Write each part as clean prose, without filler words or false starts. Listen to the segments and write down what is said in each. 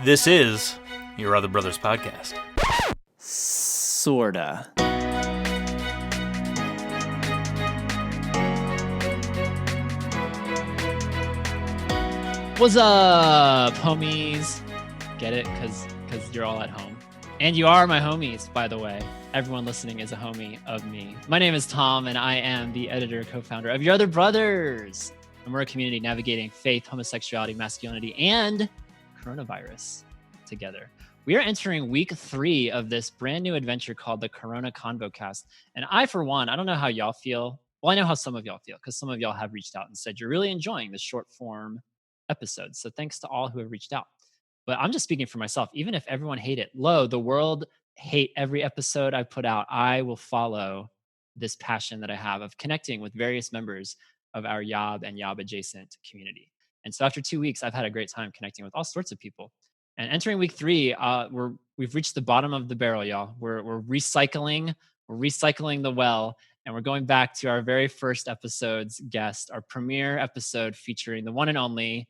This is Your Other Brothers Podcast. Sorta. What's up, homies? Get it? Because you're all at home. And you are my homies, by the way. Everyone listening is a homie of me. My name is Tom, and I am the editor, co-founder of Your Other Brothers. And we're a community navigating faith, homosexuality, masculinity, and coronavirus together. We are entering week 3 of this brand new adventure called the ConvoCast. And I, for one, I don't know how y'all feel. Well, I know how some of y'all feel because some of y'all have reached out and said you're really enjoying the short form episodes. So thanks to all who have reached out. But I'm just speaking for myself. Even if everyone hate it, the world hate every episode I put out, I will follow this passion that I have of connecting with various members of our YOB and YOB-adjacent community. And so after 2 weeks, I've had a great time connecting with all sorts of people. And entering week 3, we've reached the bottom of the barrel, y'all. We're recycling the well, and we're going back to our very first episode's guest, our premiere episode featuring the one and only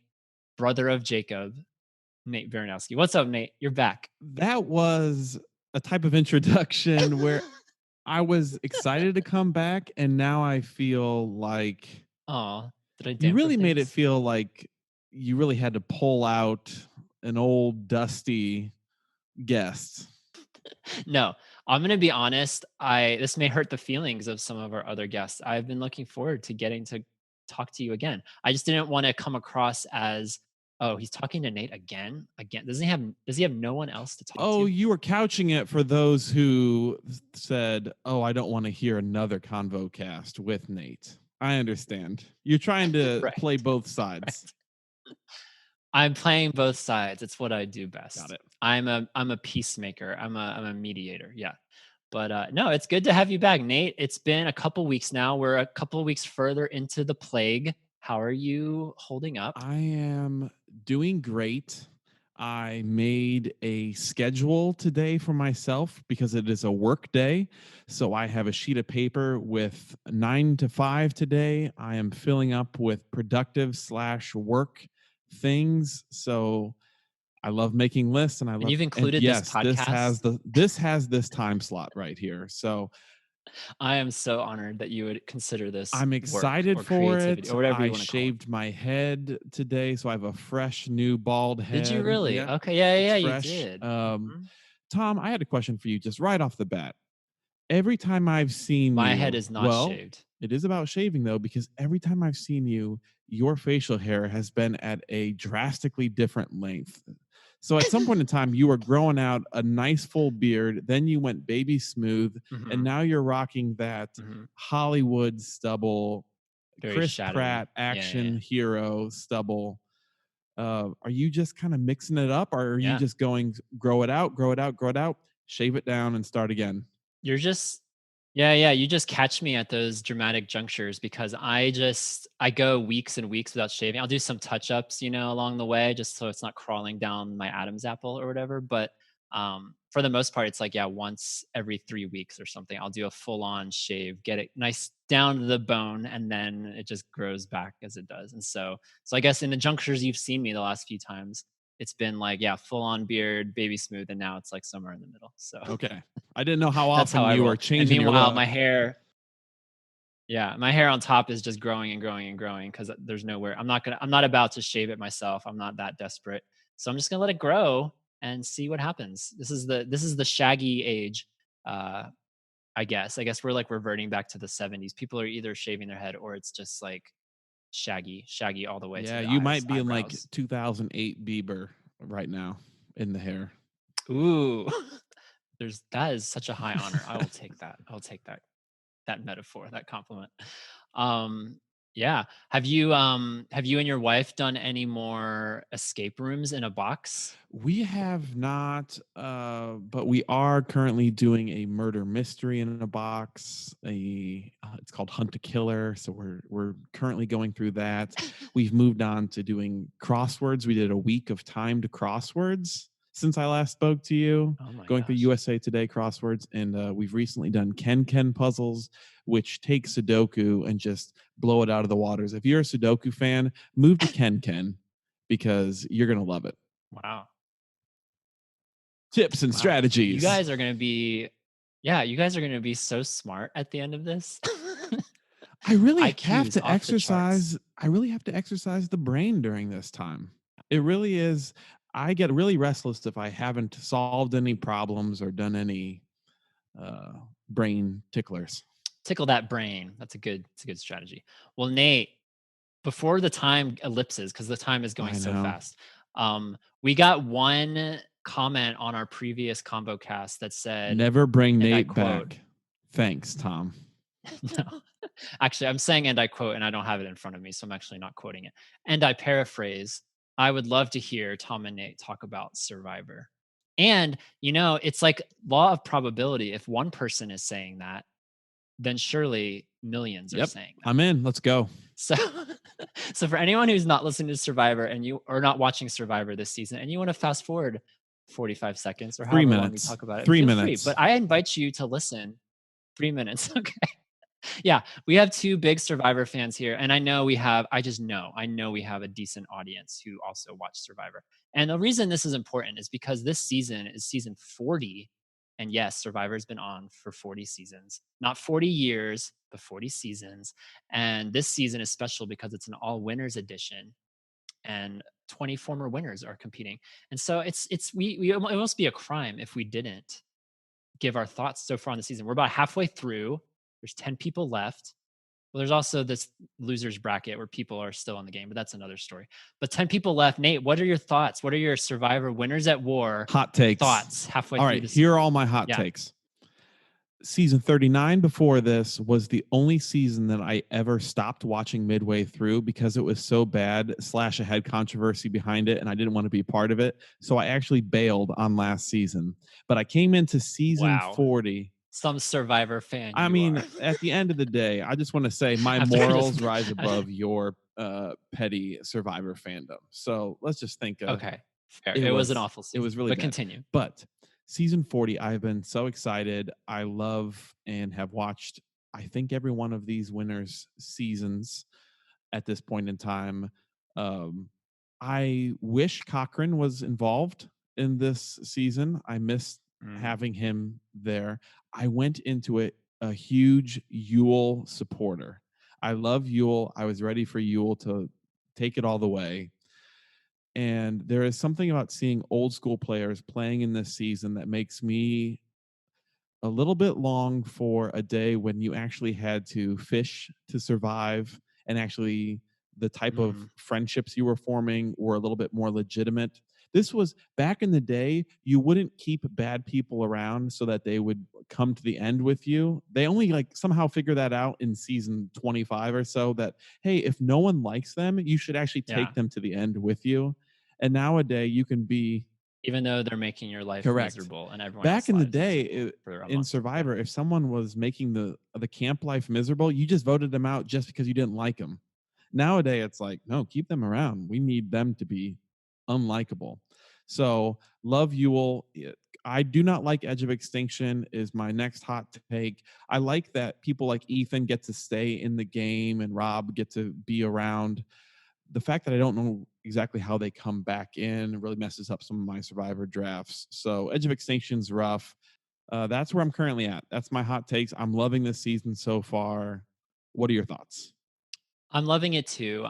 brother of Jacob, Nate Baranowski. What's up, Nate? You're back. That was a type of introduction where I was excited to come back, and now I feel like did I you really made it feel like you really had to pull out an old dusty guest. No, I'm going to be honest. This may hurt the feelings of some of our other guests. I've been looking forward to getting to talk to you again. I just didn't want to come across as, oh, he's talking to Nate again. Does he have no one else to talk to? Oh, you were couching it for those who said, oh, I don't want to hear another ConvoCast with Nate. I understand. You're trying to Right. play both sides. Right. I'm playing both sides. It's what I do best. Got it. I'm a peacemaker. I'm a mediator. Yeah. But no, it's good to have you back, Nate. It's been a couple weeks now. We're a couple weeks further into the plague. How are you holding up? I am doing great. I made a schedule today for myself because it is a work day. So I have a sheet of paper with 9 to 5 today. I am filling up with productive/work things. So I love making lists, and you've included this podcast. This has this time slot right here. So I am so honored that you would consider this. I'm excited for it. Or whatever you I want to shaved my head today, so I have a fresh new bald head. Did you really? Yeah. Okay, yeah, you fresh. did. Tom, I had a question for you just right off the bat. Every time I've seen my you, head is not shaved. It is about shaving though, because every time I've seen you, your facial hair has been at a drastically different length. So at some point in time, you were growing out a nice full beard. Then you went baby smooth, and now you're rocking that Hollywood stubble, very Chris shadowy. Pratt action hero stubble. Are you just kind of mixing it up, or are you just going grow it out, shave it down, and start again? You're just you just catch me at those dramatic junctures because I go weeks and weeks without shaving. I'll do some touch-ups, along the way, just so it's not crawling down my Adam's apple or whatever. But for the most part, it's like, once every 3 weeks or something, I'll do a full-on shave, get it nice down to the bone, and then it just grows back as it does. And so I guess in the junctures you've seen me the last few times, it's been like, full-on beard, baby smooth, and now it's like somewhere in the middle. So okay, I didn't know how often you were changing. And meanwhile, your look. my hair on top is just growing and growing and growing because there's nowhere. I'm not about to shave it myself. I'm not that desperate. So I'm just gonna let it grow and see what happens. This is the shaggy age. I guess we're like reverting back to the 70s. People are either shaving their head or it's just like shaggy all the way. Yeah, to the you eyes, might be eyebrows. in like 2008 Bieber right now in the hair. Ooh, that is such a high honor. I will take that. That metaphor, that compliment. Have you and your wife done any more escape rooms in a box? We have not, but we are currently doing a murder mystery in a box. It's called Hunt a Killer. So we're currently going through that. We've moved on to doing crosswords. We did a week of timed crosswords since I last spoke to you, going through USA Today crosswords. And we've recently done Ken puzzles, which take Sudoku and just blow it out of the waters. If you're a Sudoku fan, move to Ken because you're going to love it. Wow. Tips and Wow. strategies. You guys are going to be, you guys are going to be so smart at the end of this. I really have IQ's to off the charts. exercise. I really have to exercise the brain during this time. It really is. I get really restless if I haven't solved any problems or done any brain ticklers. Tickle that brain. It's a good strategy. Well, Nate, before the time ellipses, because the time is going I so know. fast, we got one comment on our previous ConvoCast that said, Never bring and I Nate quote, back. Thanks, Tom. no, actually, I'm saying, and I quote, and I don't have it in front of me, so I'm actually not quoting it. And I paraphrase, I would love to hear Tom and Nate talk about Survivor. And, it's like law of probability. If one person is saying that, then surely millions are Yep, saying that. I'm in. Let's go. So, so for anyone who's not listening to Survivor and you are not watching Survivor this season, and you want to fast forward 45 seconds or 3 however long we minutes. talk about it, 3 feel minutes. free. But I invite you to listen. 3 minutes, okay? Yeah, we have two big Survivor fans here, and I know we have. I know we have a decent audience who also watch Survivor. And the reason this is important is because this season is season 40. And yes, Survivor's been on for 40 seasons, not 40 years, but 40 seasons. And this season is special because it's an all winners edition, and 20 former winners are competing. And so it must be a crime if we didn't give our thoughts so far on the season. We're about halfway through. There's 10 people left. Well, there's also this losers bracket where people are still in the game, but that's another story. But 10 people left. Nate, what are your thoughts? What are your Survivor winners at war hot takes thoughts halfway all through right, the here season? are all my hot takes. Season 39 before this was the only season that I ever stopped watching midway through because it was so bad / I had controversy behind it and I didn't want to be a part of it. So I actually bailed on last season. But I came into season 40. Some Survivor fan. I mean, at the end of the day, I just want to say my morals rise above your petty Survivor fandom. So let's just think. Okay, fair. It was an awful season. It was really but bad. Continue. But season 40, I've been so excited. I love and have watched, I think, every one of these winners' seasons at this point in time. I wish Cochran was involved in this season. I missed having him there. I went into it a huge Yule supporter. I love Yule. I was ready for Yule to take it all the way. And there is something about seeing old school players playing in this season that makes me a little bit long for a day when you actually had to fish to survive, and actually the type of friendships you were forming were a little bit more legitimate. This was back in the day, you wouldn't keep bad people around so that they would come to the end with you. They only somehow figure that out in season 25 or so, that, hey, if no one likes them, you should actually take them to the end with you. And nowadays you can be, even though they're making your life miserable, and everyone back in the day in Survivor, if someone was making the camp life miserable, you just voted them out just because you didn't like them. Nowadays it's like, no, keep them around. We need them to be unlikable. So love Yule. I do not like Edge of Extinction is my next hot take. I like that people like Ethan get to stay in the game and Rob get to be around. The fact that I don't know exactly how they come back in really messes up some of my Survivor drafts. So Edge of Extinction's rough. That's where I'm currently at. That's my hot takes. I'm loving this season so far. What are your thoughts? I'm loving it too.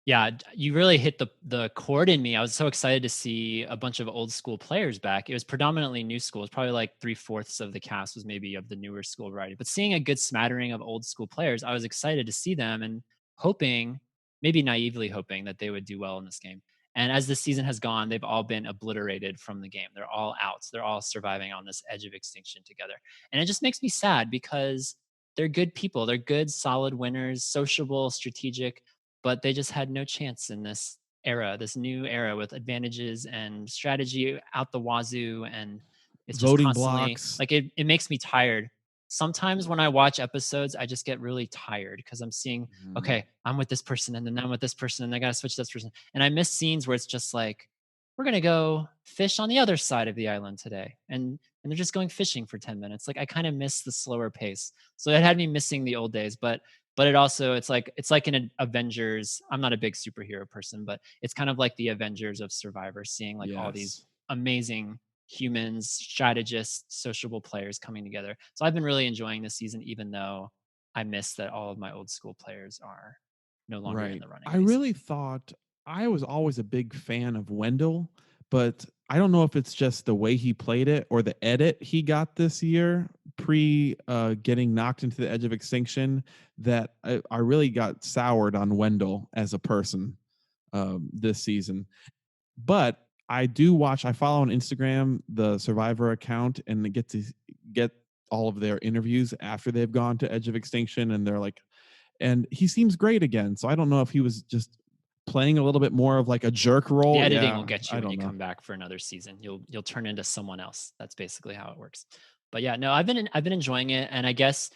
You really hit the chord in me. I was so excited to see a bunch of old school players back. It was predominantly new school. It's probably like 3/4 of the cast was maybe of the newer school variety. But seeing a good smattering of old school players, I was excited to see them and hoping, maybe naively hoping, that they would do well in this game. And as the season has gone, they've all been obliterated from the game. They're all out. They're all surviving on this edge of extinction together. And it just makes me sad because they're good people. They're good, solid winners, sociable, strategic, but they just had no chance in this era, this new era with advantages and strategy out the wazoo. And it's just Voting constantly blocks. like it makes me tired. Sometimes when I watch episodes, I just get really tired because I'm seeing, okay, I'm with this person and then I'm with this person and I got to switch to this person. And I miss scenes where it's just like, we're going to go fish on the other side of the island today. And they're just going fishing for 10 minutes. Like I kind of miss the slower pace. So it had me missing the old days, but it also, it's like an Avengers. I'm not a big superhero person, but it's kind of like the Avengers of Survivor, seeing like all these amazing humans, strategists, sociable players coming together. So I've been really enjoying this season, even though I miss that all of my old school players are no longer in Right. the running, I basically. really thought I was always a big fan of Wendell, but I don't know if it's just the way he played it or the edit he got this year pre getting knocked into the edge of extinction that I really got soured on Wendell as a person this season. But I do watch, I follow on Instagram the Survivor account and they get to get all of their interviews after they've gone to Edge of Extinction and they're like, and he seems great again. So I don't know if he was just playing a little bit more of like a jerk The role. editing will Yeah, get you I when don't you know. come back for another season. You'll turn into someone else. That's basically how it works. But yeah, no, I've been enjoying it, and I guess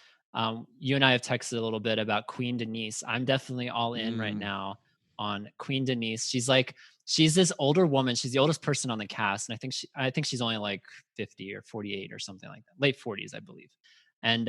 you and I have texted a little bit about Queen Denise. I'm definitely all in right Mm, now on Queen Denise. She's this older woman. She's the oldest person on the cast, and I think she's only like 50 or 48 or something like that, late 40s, I believe. And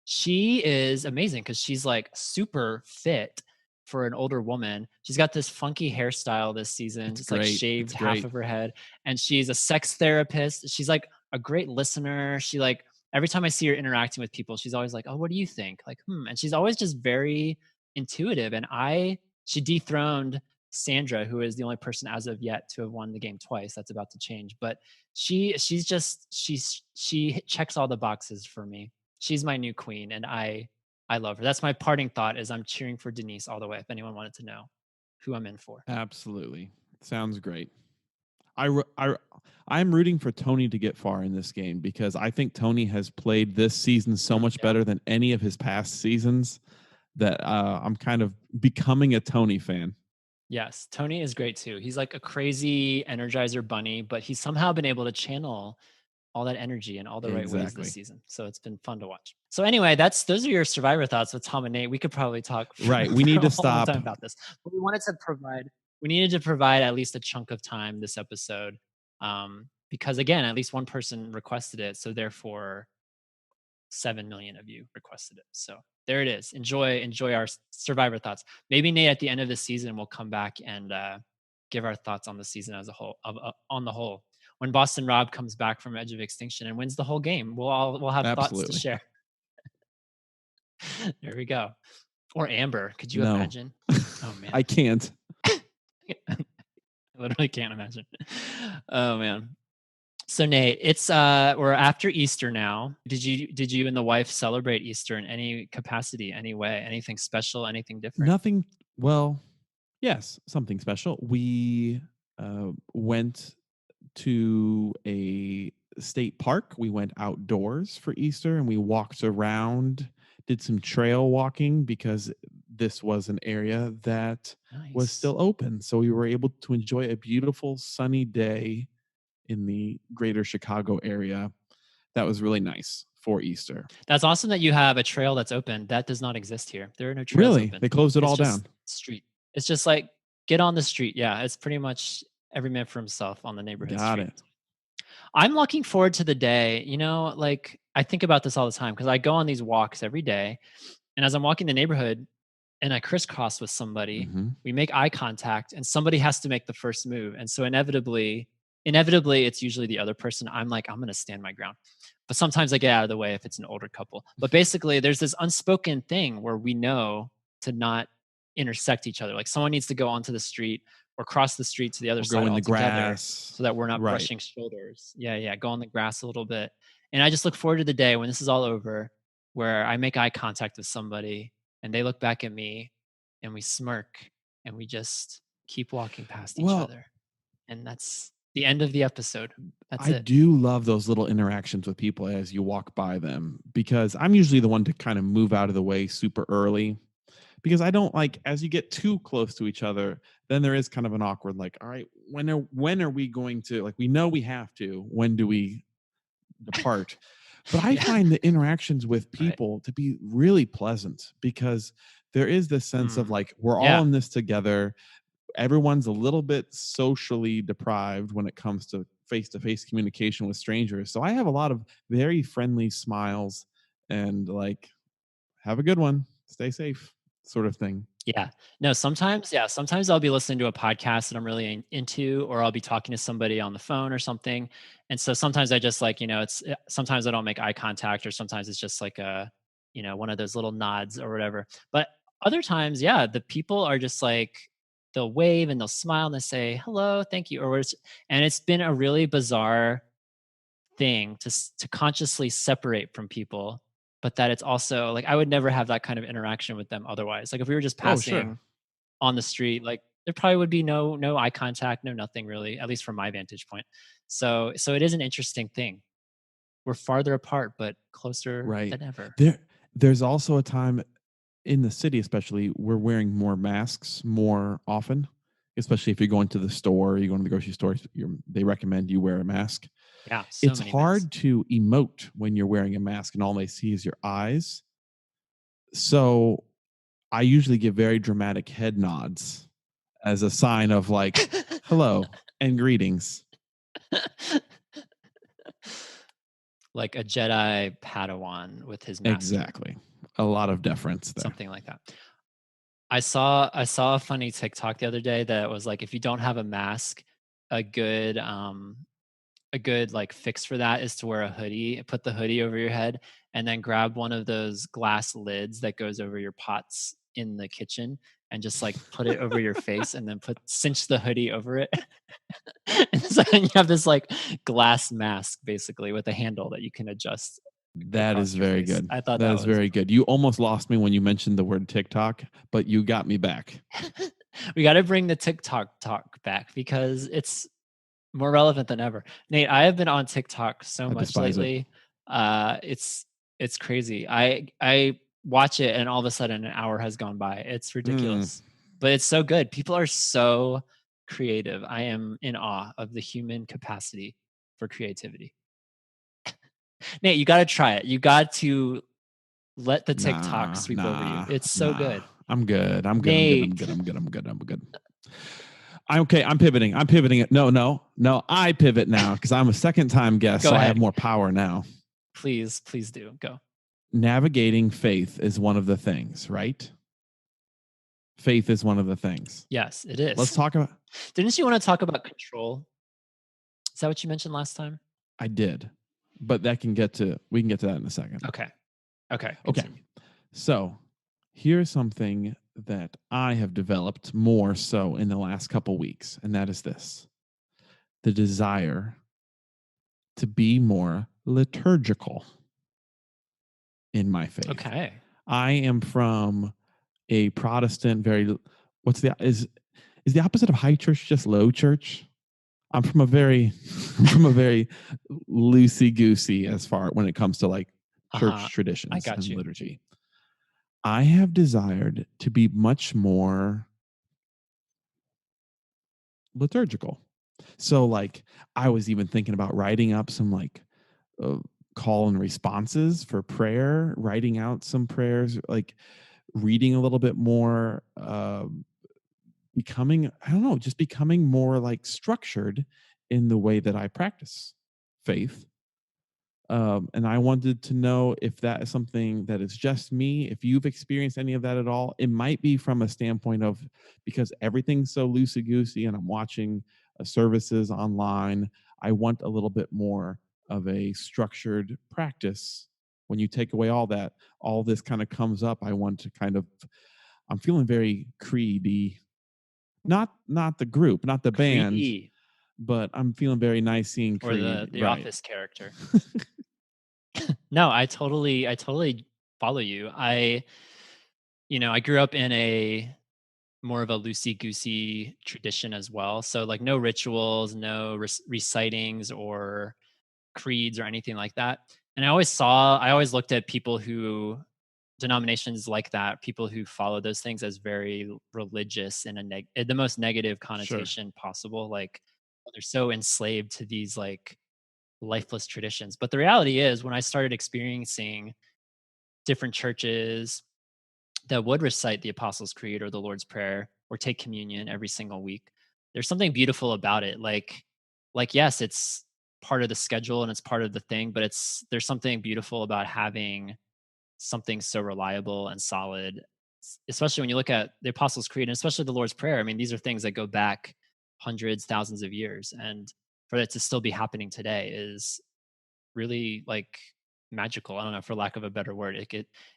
she is amazing because she's like super fit for an older woman. She's got this funky hairstyle this season. it's It's like great. shaved It's half great. of her head. And she's a sex therapist. She's like a great listener. She like every time I see her interacting with people, she's always like, "Oh, what do you think?" Like, And she's always just very intuitive. And she dethroned Sandra, who is the only person as of yet to have won the game twice. That's about to change. But she checks all the boxes for me. She's my new queen, and I love her. That's my parting thought is I'm cheering for Denise all the way if anyone wanted to know who I'm in for. Absolutely. Sounds great. I, ru- I, ru- I'm rooting for Tony to get far in this game because I think Tony has played this season so much Yeah. better than any of his past seasons that I'm kind of becoming a Tony fan. Yes, Tony is great too. He's like a crazy energizer bunny, but he's somehow been able to channel all that energy in all the right ways this Exactly. season. So it's been fun to watch. So anyway, those are your survivor thoughts with Tom and Nate. We could probably talk Right. We for need a to whole long stop. time about this, but we needed to provide at least a chunk of time this episode, because again, at least one person requested it, so therefore 7 million of you requested it. So there it is. Enjoy our survivor thoughts. Maybe Nate at the end of the season will come back and give our thoughts on the season as a whole. On the whole, when Boston Rob comes back from Edge of Extinction and wins the whole game, we'll have thoughts to Absolutely. share. There we go. Or Amber. Could you No, imagine? Oh man, I can't. I literally can't imagine. Oh man. So Nate, it's we're after Easter now. Did you and the wife celebrate Easter in any capacity, any way, anything special, anything different? Nothing. Well, yes, something special. We went to a state park. We went outdoors for Easter and we walked around, did some trail walking because this was an area that was Nice. still open. So we were able to enjoy a beautiful sunny day in the greater Chicago area. That was really nice for Easter. That's awesome that you have a trail that's open. That does not exist here. There are no trails Really? open. They closed it It's all down. just street. It's just like get on the street. Yeah, it's pretty much every man for himself on the neighborhood Got street. it. I'm looking forward to the day, like I think about this all the time because I go on these walks every day. And as I'm walking the neighborhood and I crisscross with somebody, Hmm. we make eye contact and somebody has to make the first move. And so inevitably, it's usually the other person. I'm like, I'm going to stand my ground. But sometimes I get out of the way if it's an older couple. But basically, there's this unspoken thing where we know to not intersect each other. Like someone needs to go onto the street or cross the street to the other Or go side in the altogether grass. so that we're not Right. brushing shoulders. Yeah, yeah. Go on the grass a little bit. And I just look forward to the day when this is all over where I make eye contact with somebody and they look back at me and we smirk and we just keep walking past each Well, other. And that's the end of the episode. That's I it. do love those little interactions with people as you walk by them because I'm usually the one to kind of move out of the way super early because I don't like as you get too close to each other, then there is kind of an awkward like, all right, when are we going to like we know we have to, when do we depart? But I Yeah. find the interactions with Right. people to be really pleasant because there is this sense of Mm. like we're all Yeah. in this together. Everyone's a little bit socially deprived when it comes to face-to-face communication with strangers. So I have a lot of very friendly smiles and like have a good one, stay safe sort of thing. Yeah. No, sometimes I'll be listening to a podcast that I'm really into, or I'll be talking to somebody on the phone or something. And so sometimes I just like, sometimes I don't make eye contact, or sometimes it's just like one of those little nods or whatever. But other times, yeah, the people are just like, they'll wave and they'll smile and they say, hello, thank you. And it's been a really bizarre thing to consciously separate from people, but that it's also like I would never have that kind of interaction with them otherwise. Like if we were just Oh, sure. passing on the street, like there probably would be no eye contact, no nothing really, at least from my vantage point. So it is an interesting thing. We're farther apart, but closer Right. than ever. There's also a time in the city, especially, we're wearing more masks more often, especially if you're going to the store, you go to the grocery store, they recommend you wear a mask. Yeah, so It's many masks. hard to emote when you're wearing a mask and all they see is your eyes. So I usually give very dramatic head nods as a sign of like, hello and greetings. Like a Jedi Padawan with his master. Exactly. A lot of deference there. Something like that. I saw a funny TikTok the other day that was like, if you don't have a mask, a good like fix for that is to wear a hoodie, put the hoodie over your head, and then grab one of those glass lids that goes over your pots in the kitchen and just like put it over your face and then cinch the hoodie over it. And so then you have this like glass mask basically with a handle that you can adjust That is across your very face. good. I thought That that is was very good. You almost lost me when you mentioned the word TikTok, but you got me back. we got to bring the TikTok talk back because it's more relevant than ever. Nate, I have been on TikTok so I much despise it. lately. It's crazy. I watch it and all of a sudden an hour has gone by. It's Mm, ridiculous. But it's so good. People are so creative. I am in awe of the human capacity for creativity. Nate, you got to try it. You got to let the TikTok nah, sweep over you. nah, It's so nah. good. I'm good. I'm good. I'm good. I'm Nate, good. I'm good. I'm good. I'm good. I'm okay. I'm pivoting. I'm pivoting it. No, no, no. I pivot now because I'm a second time guest, go so I have ahead. more power now. Please do. Go. Navigating faith is one of the things, right? Faith is one of the things. Yes, it Let's is. talk about. Didn't you want to talk about control? Is that what you mentioned last time? I did, but we can get to that in a second. Okay. Okay. Okay. Continue. So here's something that I have developed more so in the last couple weeks, and that is this: the desire to be more liturgical in my faith. Okay. I am from a Protestant, very what's the is the opposite of high church just low church? I'm from a very loosey goosey as far when it comes to like Uh-huh. church I traditions got and you. liturgy. I have desired to be much more liturgical. So like I was even thinking about writing up some like uh, call and responses for prayer, writing out some prayers, like reading a little bit more, becoming, I don't know, just becoming more like structured in the way that I practice faith. And I wanted to know if that is something that is just me, if you've experienced any of that at all. It might be from a standpoint of because everything's so loosey goosey and I'm watching services online, I want a little bit more of a structured practice. When you take away all that, all this kind of comes up. I want to kind of, I'm feeling very creedy, not the group, not the band, Creedy but I'm feeling very Nicene or Creed, the right? office character. No, I totally follow you. I grew up in a more of a loosey goosey tradition as well. So like no rituals, no recitings or creeds or anything like that. And I always looked at people who denominations like that, people who follow those things as very religious in the most negative Sure. connotation possible. Like they're so enslaved to these like lifeless traditions. But the reality is, when I started experiencing different churches that would recite the Apostles' Creed or the Lord's Prayer or take communion every single week, there's something beautiful about it. Like yes, it's part of the schedule and it's part of the thing, but there's something beautiful about having something so reliable and solid especially when you look at the Apostles' Creed and especially the Lord's Prayer. I mean, these are things that go back hundreds, thousands of years, and for it to still be happening today is really like magical. I don't know, for lack of a better word.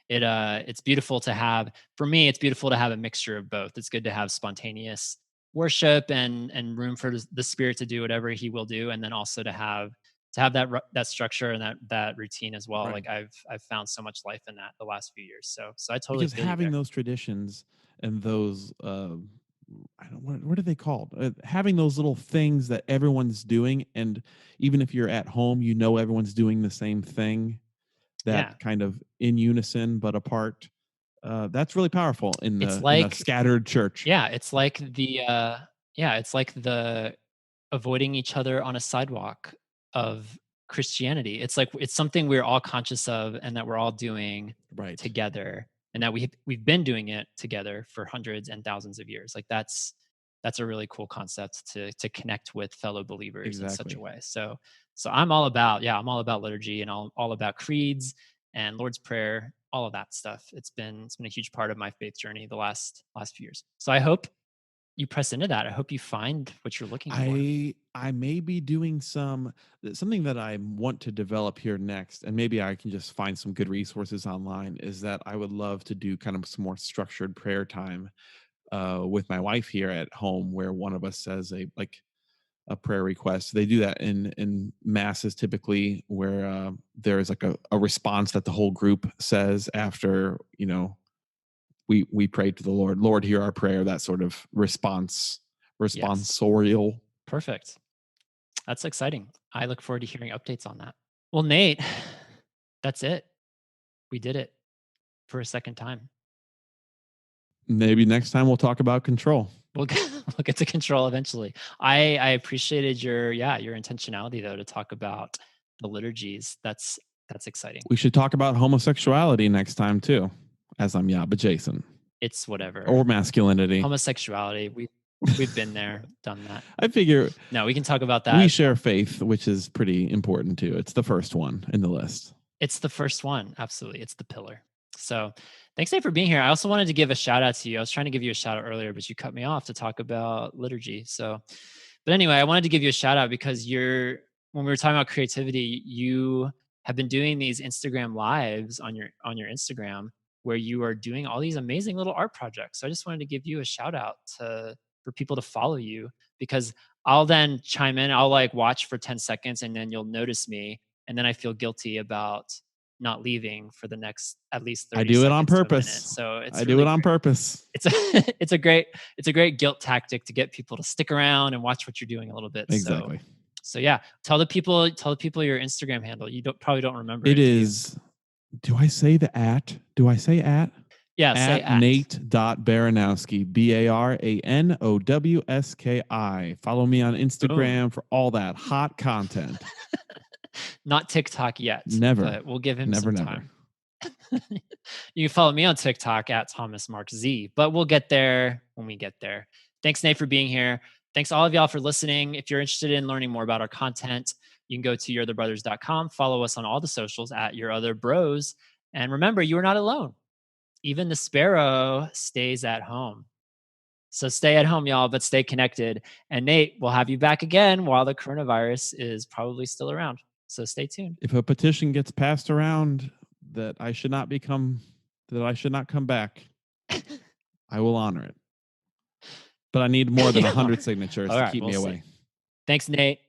It's beautiful to have. For me, it's beautiful to have a mixture of both. It's good to have spontaneous worship and room for the Spirit to do whatever He will do, and then also to have that structure and that routine as well. Right. Like I've found so much life in that the last few years. So I totally Because feel you having there. those traditions and those I don't what are they called? Having those little things that everyone's doing, and even if you're at home, you know everyone's doing the same thing. Yeah, That kind of in unison but apart. That's really powerful in it's a like scattered church. it's like the avoiding each other on a sidewalk of Christianity. It's like it's something we're all conscious of and that we're all doing Right. together, and that we've been doing it together for hundreds and thousands of years. Like that's a really cool concept to connect with fellow believers in such a Exactly. way. So I'm all about liturgy and all about creeds and Lord's Prayer, all of that stuff. It's been a huge part of my faith journey the last few years. So I hope you press into that. I hope you find what you're looking for. I may be doing something that I want to develop here next, and maybe I can just find some good resources online. Is that I would love to do kind of some more structured prayer time with my wife here at home, where one of us says a prayer request. They do that in masses typically, where there is like a response that the whole group says after we prayed to the Lord. Lord, hear our prayer. That sort of Yes. responsorial. Perfect. That's exciting. I look forward to hearing updates on that. Well, Nate, that's it. We did it for a second time. Maybe next time we'll talk about control. We'll get to control eventually. I appreciated your intentionality though to talk about the liturgies. That's exciting. We should talk about homosexuality next time too, as I'm YOB-adjacent. It's whatever. Or masculinity. Homosexuality. We've been there, done that. I figure No, we can talk about that. We share faith, which is pretty important too. It's the first one in the list. It's the first one. Absolutely. It's the pillar. So thanks, Nate, for being here. I also wanted to give a shout out to you. I was trying to give you a shout out earlier, but you cut me off to talk about liturgy. But anyway, I wanted to give you a shout out because when we were talking about creativity, you have been doing these Instagram lives on your Instagram where you are doing all these amazing little art projects. So I just wanted to give you a shout out for people to follow you, because I'll then chime in. I'll like watch for 10 seconds and then you'll notice me. And then I feel guilty about not leaving for the next at least 30 I do it on seconds to a purpose. minute. So I do it on purpose. It's a great guilt tactic to get people to stick around and watch what you're doing a little bit. Exactly. So yeah, tell the people your Instagram handle. You probably don't remember it. It is. Do I say the at? Do I say at? Yeah, say at. Nate.Baranowski, BARANOWSKI. Follow me on Instagram for all that hot content. Not TikTok yet. Never. But we'll give him some time. You can follow me on TikTok at Thomas Mark Z, but we'll get there when we get there. Thanks, Nate, for being here. Thanks all of y'all for listening. If you're interested in learning more about our content, you can go to yourotherbrothers.com. Follow us on all the socials at Your Other Bros. And remember, you are not alone. Even the sparrow stays at home. So stay at home, y'all, but stay connected. And Nate, we'll have you back again while the coronavirus is probably still around. So stay tuned. If a petition gets passed around that I should not come back, I will honor it. But I need more than 100 signatures to keep me away. Thanks, Nate.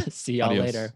See y'all later.